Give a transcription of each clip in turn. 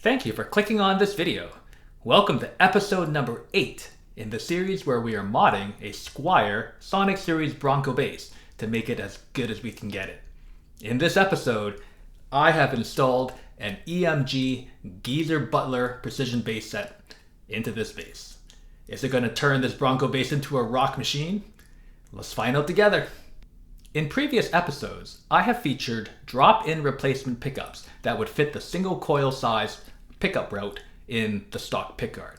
Thank you for clicking on this video. Welcome to episode number 8 in the series where we are modding a Squier Sonic Series Bronco bass to make it as good as we can get it. In this episode, I have installed an EMG Geezer Butler precision bass set into this bass. Is it going to turn this Bronco bass into a rock machine? Let's find out together. In previous episodes, I have featured drop-in replacement pickups that would fit the single coil size pickup route in the stock pickguard.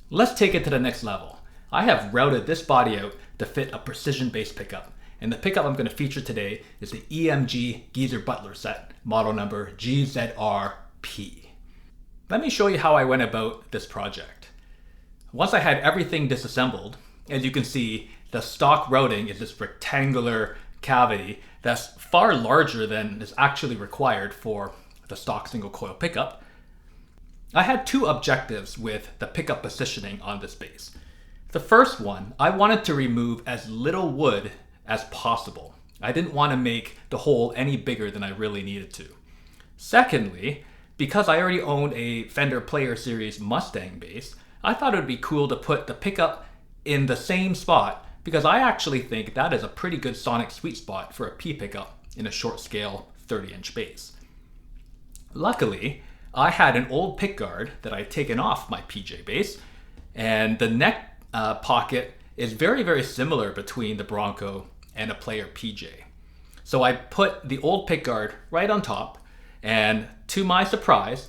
Let's take it to the next level. I have routed this body out to fit a precision bass pickup, and the pickup I'm going to feature today is the EMG Geezer Butler set, model number GZR-P. Let me show you how I went about this project. Once I had everything disassembled, as you can see, the stock routing is this rectangular cavity that's far larger than is actually required for the stock single coil pickup. I had two objectives with the pickup positioning on this bass. The first one, I wanted to remove as little wood as possible. I didn't want to make the hole any bigger than I really needed to. Secondly, because I already owned a Fender Player Series Mustang bass, I thought it would be cool to put the pickup in the same spot because I actually think that is a pretty good sonic sweet spot for a P pickup in a short scale 30-inch bass. Luckily, I had an old pickguard that I had taken off my PJ bass, and the neck pocket is very similar between the Bronco and a Player PJ. So I put the old pickguard right on top, and to my surprise,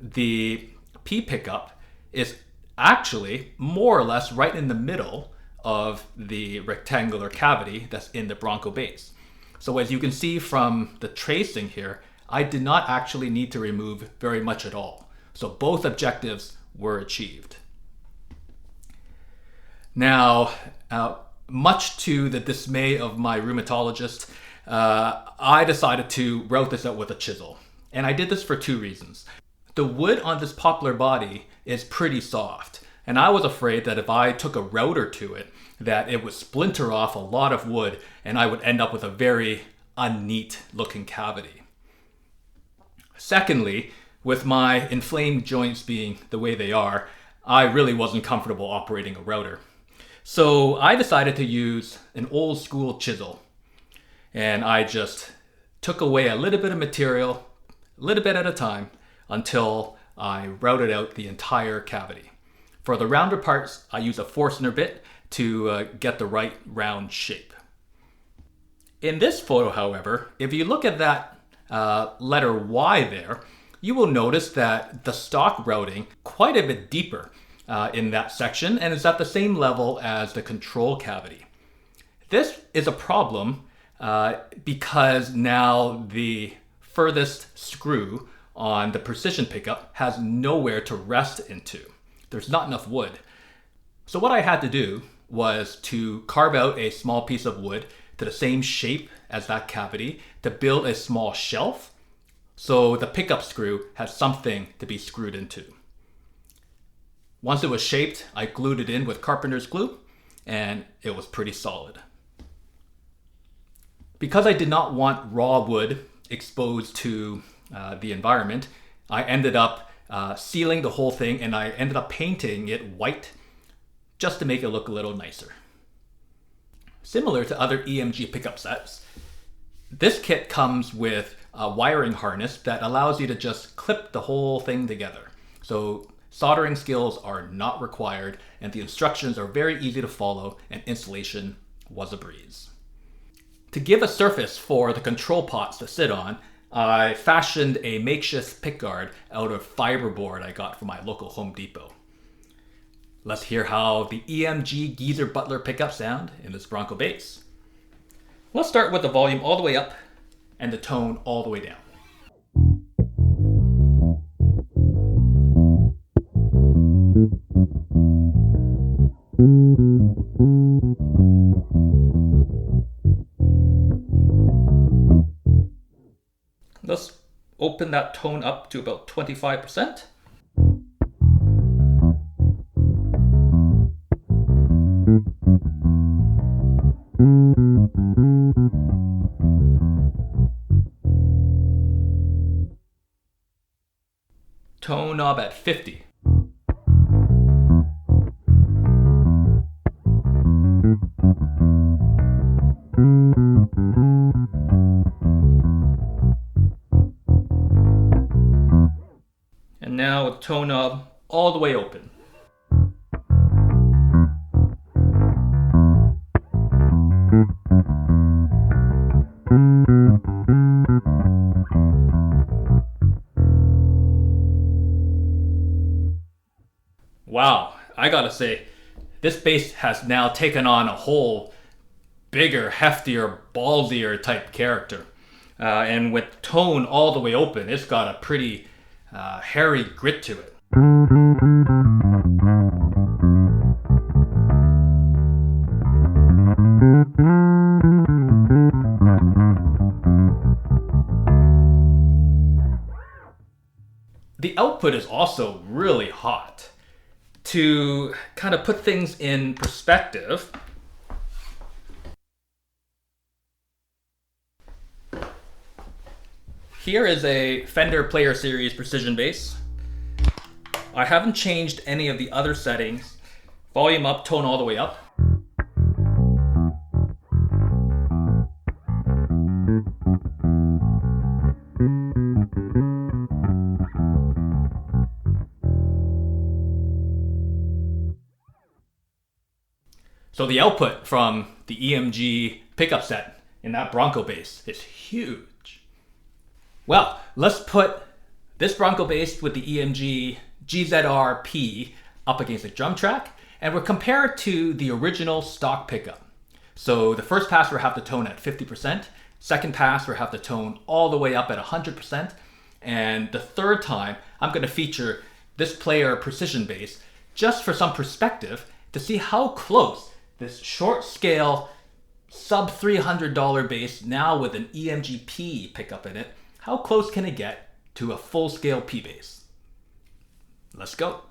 the P pickup is actually more or less right in the middle of the rectangular cavity that's in the Bronco bass. So as you can see from the tracing here, I did not actually need to remove very much at all. So both objectives were achieved. Now, much to the dismay of my rheumatologist, I decided to route this out with a chisel. And I did this for two reasons. The wood on this poplar body is pretty soft, and I was afraid that if I took a router to it, that it would splinter off a lot of wood and I would end up with a very unneat looking cavity. Secondly, with my inflamed joints being the way they are, I really wasn't comfortable operating a router. So I decided to use an old school chisel, and I just took away a little bit of material, a little bit at a time, until I routed out the entire cavity. For the rounder parts, I use a Forstner bit to get the right round shape. In this photo, however, if you look at that letter Y there, you will notice that the stock routing quite a bit deeper in that section and is at the same level as the control cavity. This is a problem because now the furthest screw on the precision pickup has nowhere to rest into. There's not enough wood. So what I had to do was to carve out a small piece of wood to the same shape as that cavity to build a small shelf so the pickup screw has something to be screwed into. Once it was shaped, I glued it in with carpenter's glue, and it was pretty solid. Because I did not want raw wood exposed to the environment, I ended up sealing the whole thing, and I ended up painting it white just to make it look a little nicer. Similar to other EMG pickup sets, this kit comes with a wiring harness that allows you to just clip the whole thing together. So soldering skills are not required, and the instructions are very easy to follow, and installation was a breeze. To give a surface for the control pots to sit on, I fashioned a makeshift pickguard out of fiberboard I got from my local Home Depot. Let's hear how the EMG Geezer Butler pickups sound in this Bronco bass. Let's start with the volume all the way up and the tone all the way down. Let's open that tone up to about 25%. tone knob at 50. And now with tone knob all the way open. Wow, I gotta say, this bass has now taken on a whole bigger, heftier, ballsier type character. And with tone all the way open, it's got a pretty hairy grit to it. The output is also really hot. To kind of put things in perspective, here is a Fender Player Series Precision bass. I haven't changed any of the other settings. Volume up, tone all the way up. So the output from the EMG pickup set in that Bronco bass is huge. Well, let's put this Bronco bass with the EMG GZR-P up against a drum track, and we'll compare it to the original stock pickup. So the first pass we'll have the tone at 50%, second pass we'll have the tone all the way up at 100%, and the third time I'm going to feature this player precision bass just for some perspective to see how close this short scale sub $300 bass, now with an EMG P pickup in it, how close can it get to a full scale P bass? Let's go.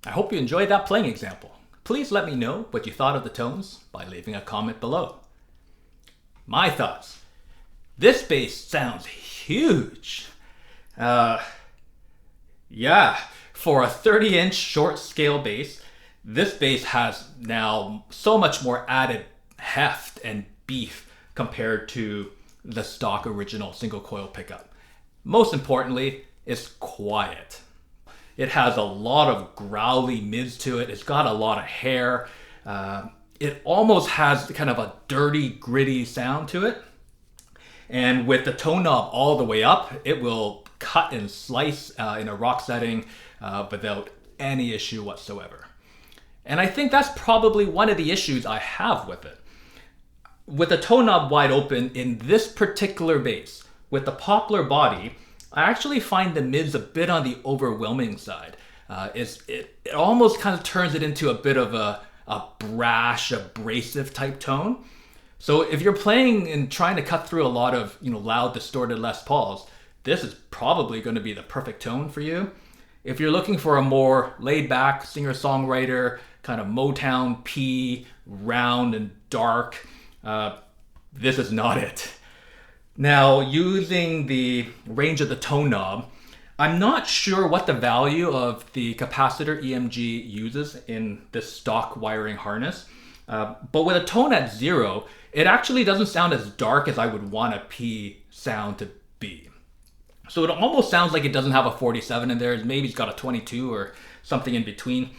I hope you enjoyed that playing example. Please let me know what you thought of the tones by leaving a comment below. My thoughts. This bass sounds huge. Yeah, for a 30-inch short scale bass, this bass has now so much more added heft and beef compared to the stock original single coil pickup. Most importantly, it's quiet. It has a lot of growly mids to it. It's got a lot of hair. It almost has kind of a dirty, gritty sound to it. And with the tone knob all the way up, it will cut and slice in a rock setting without any issue whatsoever. And I think that's probably one of the issues I have with it. With the tone knob wide open in this particular bass, with the poplar body, I actually find the mids a bit on the overwhelming side. It almost kind of turns it into a bit of a brash, abrasive type tone. So if you're playing and trying to cut through a lot of loud, distorted Les Pauls, this is probably going to be the perfect tone for you. If you're looking for a more laid-back singer-songwriter, kind of Motown P, round and dark, this is not it. Now, using the range of the tone knob, I'm not sure what the value of the capacitor EMG uses in this stock wiring harness, but with a tone at 0, it actually doesn't sound as dark as I would want a P sound to be. So it almost sounds like it doesn't have a 47 in there. Maybe it's got a 22 or something in between,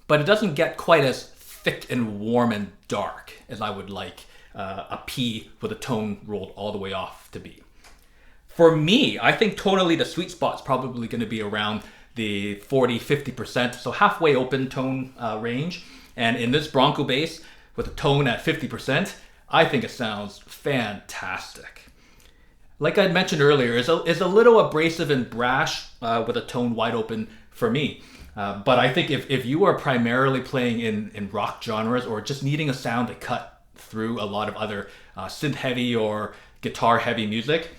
but it doesn't get quite as thick and warm and dark as I would like a P with a tone rolled all the way off to be. For me, I think tonally the sweet spot's probably going to be around the 40-50%, so halfway open tone range. And in this Bronco bass, with a tone at 50%, I think it sounds fantastic. Like I mentioned earlier, it's a little abrasive and brash with a tone wide open for me. But I think if you are primarily playing in rock genres or just needing a sound to cut through a lot of other synth heavy or guitar heavy music,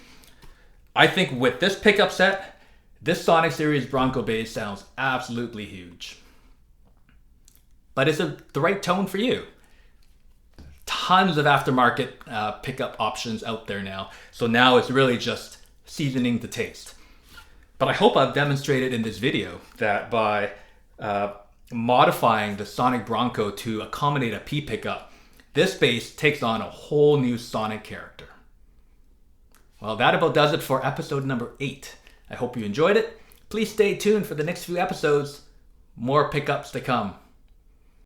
I think with this pickup set, this Sonic Series Bronco bass sounds absolutely huge. But is it the right tone for you? Tons of aftermarket pickup options out there now. So now it's really just seasoning the taste. But I hope I've demonstrated in this video that by modifying the Sonic Bronco to accommodate a P pickup, this bass takes on a whole new sonic character. Well, that about does it for episode number 8. I hope you enjoyed it. Please stay tuned for the next few episodes. More pickups to come.